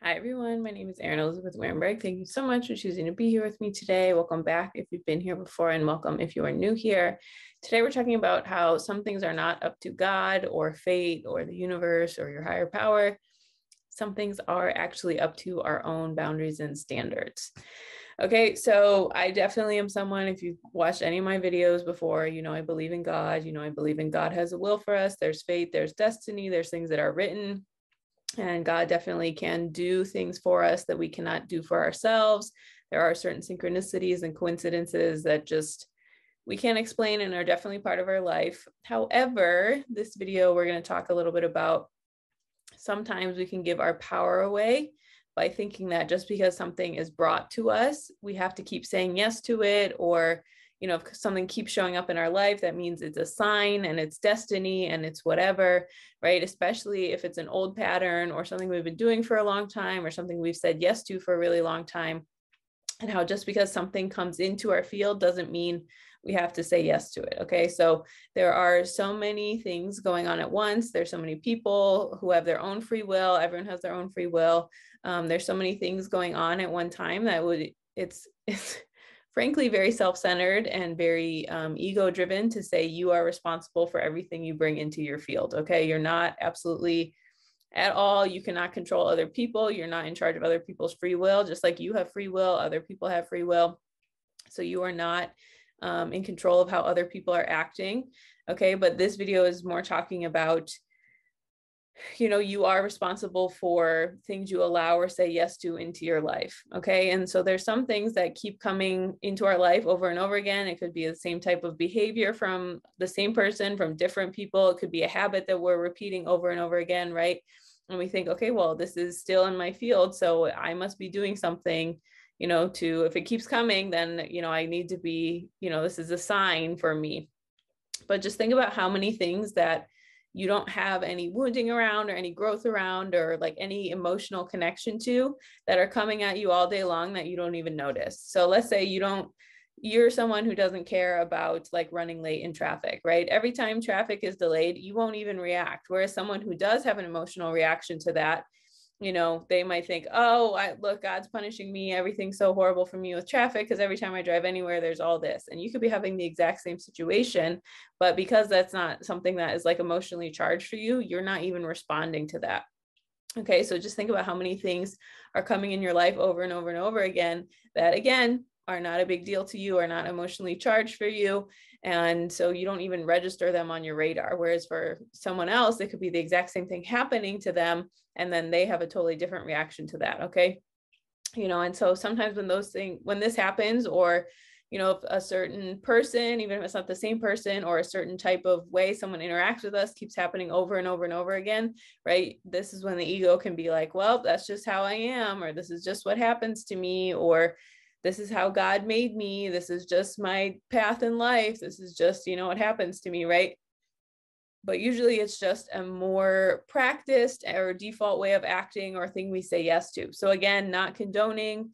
Hi, everyone. My name is Erin Elizabeth Wamberg. Thank you so much for choosing to be here with me today. Welcome back if you've been here before, and welcome if you are new here. Today, we're talking about how some things are not up to God or fate or the universe or your higher power. Some things are actually up to our own boundaries and standards. Okay, so I definitely am someone, if you've watched any of my videos before, I believe in God. I believe in God has a will for us. There's fate, there's destiny, there's things that are written. And God definitely can do things for us that we cannot do for ourselves. There are certain synchronicities and coincidences that just we can't explain and are definitely part of our life. However, this video, we're going to talk a little bit about sometimes we can give our power away by thinking that just because something is brought to us, we have to keep saying yes to it, or if something keeps showing up in our life, that means it's a sign and it's destiny and it's whatever, right? Especially if it's an old pattern or something we've been doing for a long time or something we've said yes to for a really long time. And how just because something comes into our field doesn't mean we have to say yes to it. Okay. So there are so many things going on at once. There's so many people who have their own free will. Everyone has their own free will. There's so many things going on at one time that it's frankly very self-centered and very ego driven to say you are responsible for everything you bring into your field. Okay. You're not absolutely at all. You cannot control other people. You're not in charge of other people's free will. Just like you have free will, other people have free will. So you are not in control of how other people are acting. Okay. But this video is more talking about, you are responsible for things you allow or say yes to into your life. Okay. And so there's some things that keep coming into our life over and over again. It could be the same type of behavior from the same person, from different people. It could be a habit that we're repeating over and over again. Right. And we think, okay, well, this is still in my field, so I must be doing something, if it keeps coming, then, I need to be, this is a sign for me. But just think about how many things that you don't have any wounding around or any growth around or like any emotional connection to that are coming at you all day long that you don't even notice. So let's say you're someone who doesn't care about like running late in traffic, right? Every time traffic is delayed, you won't even react. Whereas someone who does have an emotional reaction to that, they might think, oh, look, God's punishing me. Everything's so horrible for me with traffic because every time I drive anywhere, there's all this. And you could be having the exact same situation, but because that's not something that is like emotionally charged for you, you're not even responding to that. Okay, so just think about how many things are coming in your life over and over and over again that, again, are not a big deal to you, are not emotionally charged for you. And so you don't even register them on your radar. Whereas for someone else, it could be the exact same thing happening to them, and then they have a totally different reaction to that. Okay. And so sometimes when this happens, or if a certain person, even if it's not the same person, or a certain type of way someone interacts with us keeps happening over and over and over again, right? This is when the ego can be like, well, that's just how I am, or this is just what happens to me, or this is how God made me. This is just my path in life. This is just, what happens to me, right? But usually it's just a more practiced or default way of acting or thing we say yes to. So again, not condoning,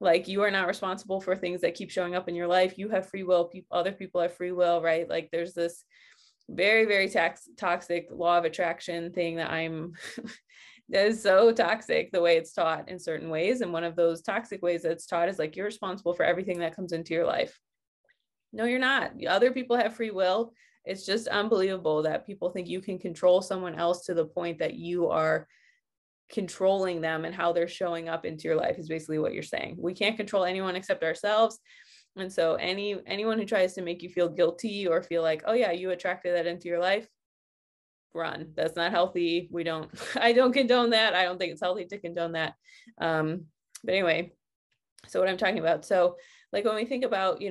like you are not responsible for things that keep showing up in your life. You have free will. Other people have free will, right? Like there's this very, very toxic law of attraction thing that that is so toxic the way it's taught in certain ways. And one of those toxic ways that it's taught is like, you're responsible for everything that comes into your life. No, you're not. Other people have free will. It's just unbelievable that people think you can control someone else to the point that you are controlling them and how they're showing up into your life is basically what you're saying. We can't control anyone except ourselves. And so anyone who tries to make you feel guilty or feel like, oh yeah, you attracted that into your life, run. That's not healthy. I don't condone that. I don't think it's healthy to condone that. But anyway, so what I'm talking about. So like when we think about,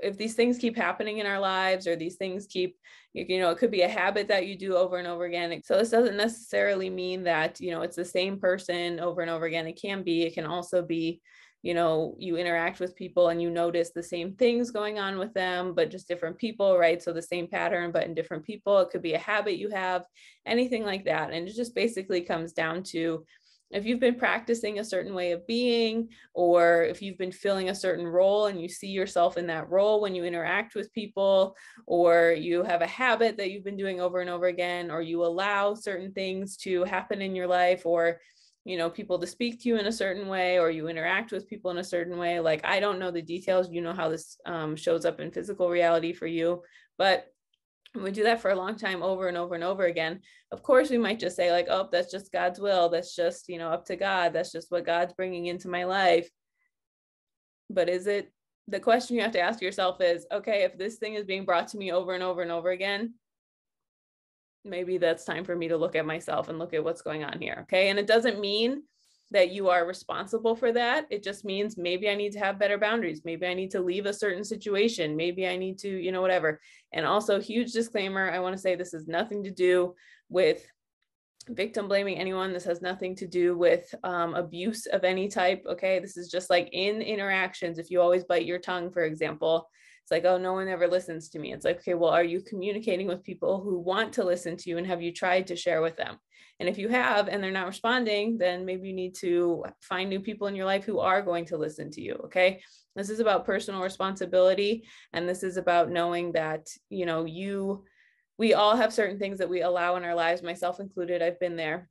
if these things keep happening in our lives, or these things keep, it could be a habit that you do over and over again. So this doesn't necessarily mean that, it's the same person over and over again. It can also be, you interact with people and you notice the same things going on with them, but just different people, right? So the same pattern, but in different people. It could be a habit you have, anything like that. And it just basically comes down to, if you've been practicing a certain way of being, or if you've been filling a certain role and you see yourself in that role when you interact with people, or you have a habit that you've been doing over and over again, or you allow certain things to happen in your life, or people to speak to you in a certain way, or you interact with people in a certain way. Like, I don't know the details, how this shows up in physical reality for you, but when we do that for a long time, over and over and over again, of course, we might just say like, oh, that's just God's will. That's just, up to God. That's just what God's bringing into my life. But the question you have to ask yourself is, okay, if this thing is being brought to me over and over and over again, maybe that's time for me to look at myself and look at what's going on here. Okay. And it doesn't mean that you are responsible for that. It just means maybe I need to have better boundaries. Maybe I need to leave a certain situation. Maybe I need to, whatever. And also, huge disclaimer, I want to say this has nothing to do with victim blaming anyone. This has nothing to do with abuse of any type. Okay. This is just like in interactions. If you always bite your tongue, for example, it's like, oh, no one ever listens to me. It's like, okay, well, are you communicating with people who want to listen to you, and have you tried to share with them? And if you have, and they're not responding, then maybe you need to find new people in your life who are going to listen to you. Okay. This is about personal responsibility. And this is about knowing that, we all have certain things that we allow in our lives, myself included. I've been there,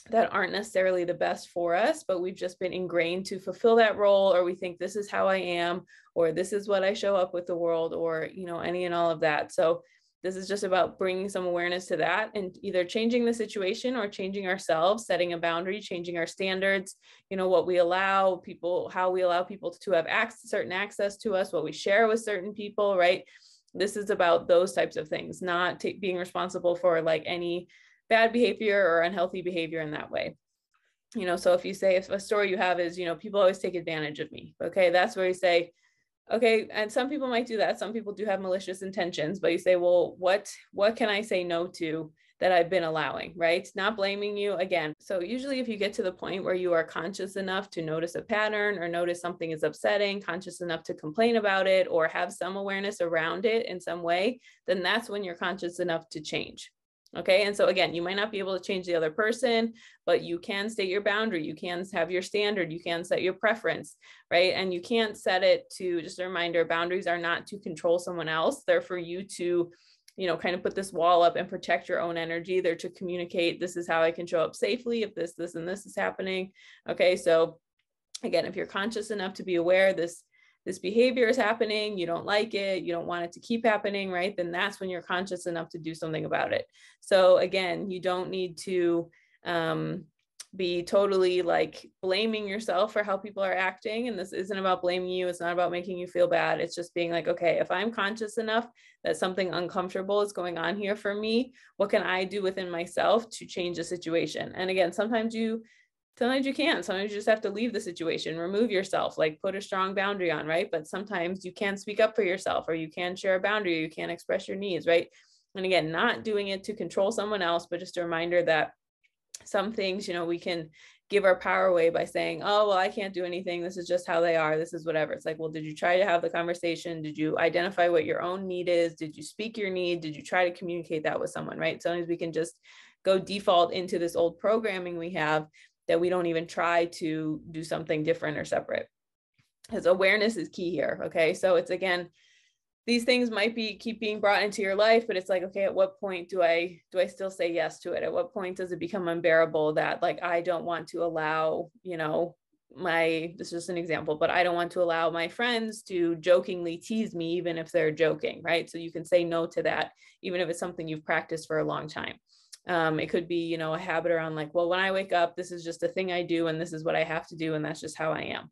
that aren't necessarily the best for us, but we've just been ingrained to fulfill that role, or we think this is how I am, or this is what I show up with the world, or, any and all of that. So this is just about bringing some awareness to that, and either changing the situation or changing ourselves, setting a boundary, changing our standards, what we allow people, how we allow people to have certain access to us, what we share with certain people, right? This is about those types of things, not being responsible for like any bad behavior or unhealthy behavior in that way. So if a story you have is, people always take advantage of me. Okay. That's where you say, okay. And some people might do that. Some people do have malicious intentions, but you say, well, what can I say no to that I've been allowing, right? Not blaming you again. So usually if you get to the point where you are conscious enough to notice a pattern, or notice something is upsetting, conscious enough to complain about it, or have some awareness around it in some way, then that's when you're conscious enough to change. Okay. And so again, you might not be able to change the other person, but you can state your boundary. You can have your standard. You can set your preference, right? And you can't set it to, just a reminder, boundaries are not to control someone else. They're for you to, kind of put this wall up and protect your own energy. They're to communicate, this is how I can show up safely if this, and this is happening. Okay. So again, if you're conscious enough to be aware this behavior is happening, you don't like it, you don't want it to keep happening, right? Then that's when you're conscious enough to do something about it. So again, you don't need to be totally like blaming yourself for how people are acting. And this isn't about blaming you. It's not about making you feel bad. It's just being like, okay, if I'm conscious enough that something uncomfortable is going on here for me, what can I do within myself to change the situation? And again, sometimes you can't. Sometimes you just have to leave the situation, remove yourself, like put a strong boundary on, right? But sometimes you can't speak up for yourself, or you can share a boundary, or you can't express your needs, right? And again, not doing it to control someone else, but just a reminder that some things, we can give our power away by saying, oh, well, I can't do anything. This is just how they are. This is whatever. It's like, well, did you try to have the conversation? Did you identify what your own need is? Did you speak your need? Did you try to communicate that with someone, right? Sometimes we can just go default into this old programming we have, that we don't even try to do something different or separate. Because awareness is key here. Okay. So it's, again, these things might keep being brought into your life, but it's like, okay, at what point do I still say yes to it? At what point does it become unbearable that like, I don't want to allow, this is just an example, but I don't want to allow my friends to jokingly tease me, even if they're joking, right? So you can say no to that, even if it's something you've practiced for a long time. It could be, a habit around like, well, when I wake up, this is just a thing I do, and this is what I have to do, and that's just how I am.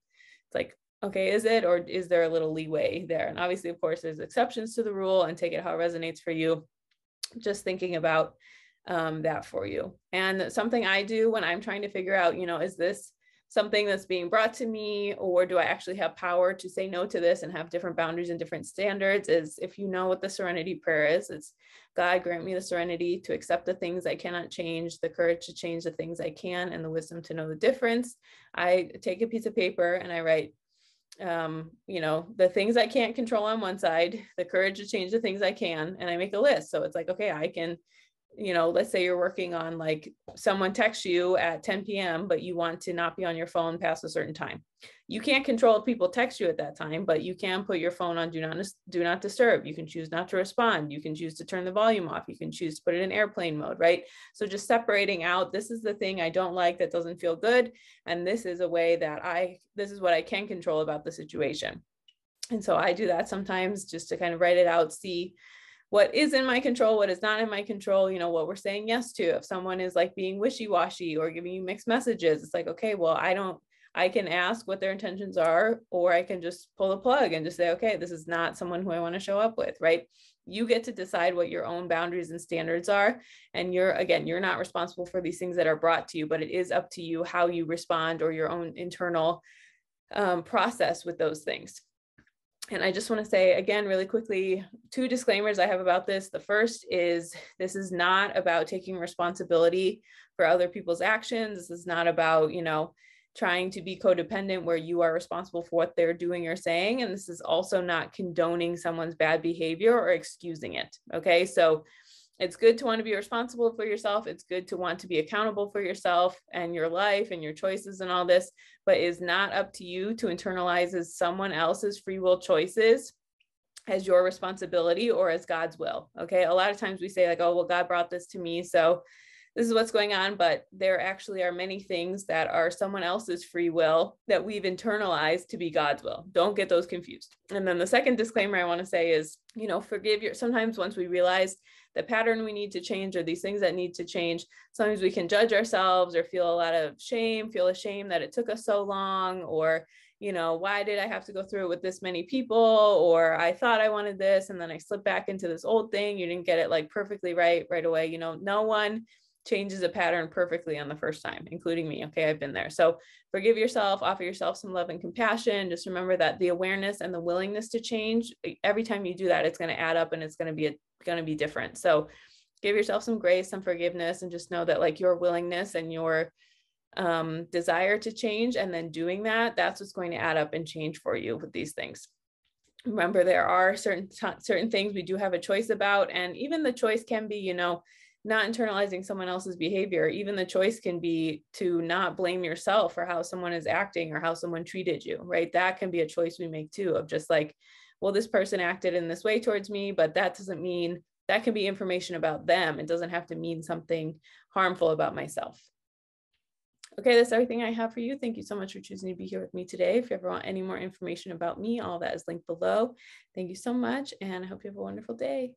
It's like, okay, is it, or is there a little leeway there? And obviously, of course, there's exceptions to the rule, and take it how it resonates for you. Just thinking about that for you. And something I do when I'm trying to figure out, is this something that's being brought to me, or do I actually have power to say no to this and have different boundaries and different standards, is if you know what the serenity prayer is, it's God, grant me the serenity to accept the things I cannot change, the courage to change the things I can, and the wisdom to know the difference. I take a piece of paper and I write, the things I can't control on one side, the courage to change the things I can, and I make a list. So it's like, okay, I can let's say you're working on like someone texts you at 10 p.m., but you want to not be on your phone past a certain time. You can't control if people text you at that time, but you can put your phone on do not disturb. You can choose not to respond. You can choose to turn the volume off. You can choose to put it in airplane mode, right? So just separating out, this is the thing I don't like that doesn't feel good. And this is a way that this is what I can control about the situation. And so I do that sometimes just to kind of write it out, see what is in my control, what is not in my control, what we're saying yes to. If someone is like being wishy-washy or giving you mixed messages, it's like, okay, well, I can ask what their intentions are, or I can just pull the plug and just say, okay, this is not someone who I want to show up with, right? You get to decide what your own boundaries and standards are. And you're not responsible for these things that are brought to you, but it is up to you how you respond or your own internal process with those things. And I just want to say again, really quickly, 2 disclaimers I have about this. The first is this is not about taking responsibility for other people's actions. This is not about, trying to be codependent where you are responsible for what they're doing or saying. And this is also not condoning someone's bad behavior or excusing it. Okay. So it's good to want to be responsible for yourself. It's good to want to be accountable for yourself and your life and your choices and all this, but it's not up to you to internalize as someone else's free will choices as your responsibility or as God's will. Okay. A lot of times we say like, oh, well, God brought this to me, so this is what's going on, but there actually are many things that are someone else's free will that we've internalized to be God's will. Don't get those confused. And then the second disclaimer I want to say is, sometimes once we realize the pattern we need to change or these things that need to change, sometimes we can judge ourselves or feel a lot of shame, feel ashamed that it took us so long, or why did I have to go through it with this many people? Or I thought I wanted this and then I slipped back into this old thing. You didn't get it like perfectly right away. No one changes a pattern perfectly on the first time, including me. Okay, I've been there. So forgive yourself, offer yourself some love and compassion. Just remember that the awareness and the willingness to change, every time you do that, it's going to add up and it's going to be different. So give yourself some grace, some forgiveness, and just know that like your willingness and your desire to change and then doing that's what's going to add up and change for you with these things. Remember, there are certain things we do have a choice about, and even the choice can be, not internalizing someone else's behavior. Even the choice can be to not blame yourself for how someone is acting or how someone treated you, right? That can be a choice we make too, of just like, well, this person acted in this way towards me, but that doesn't mean, that can be information about them. It doesn't have to mean something harmful about myself. Okay, that's everything I have for you. Thank you so much for choosing to be here with me today. If you ever want any more information about me, all that is linked below. Thank you so much, and I hope you have a wonderful day.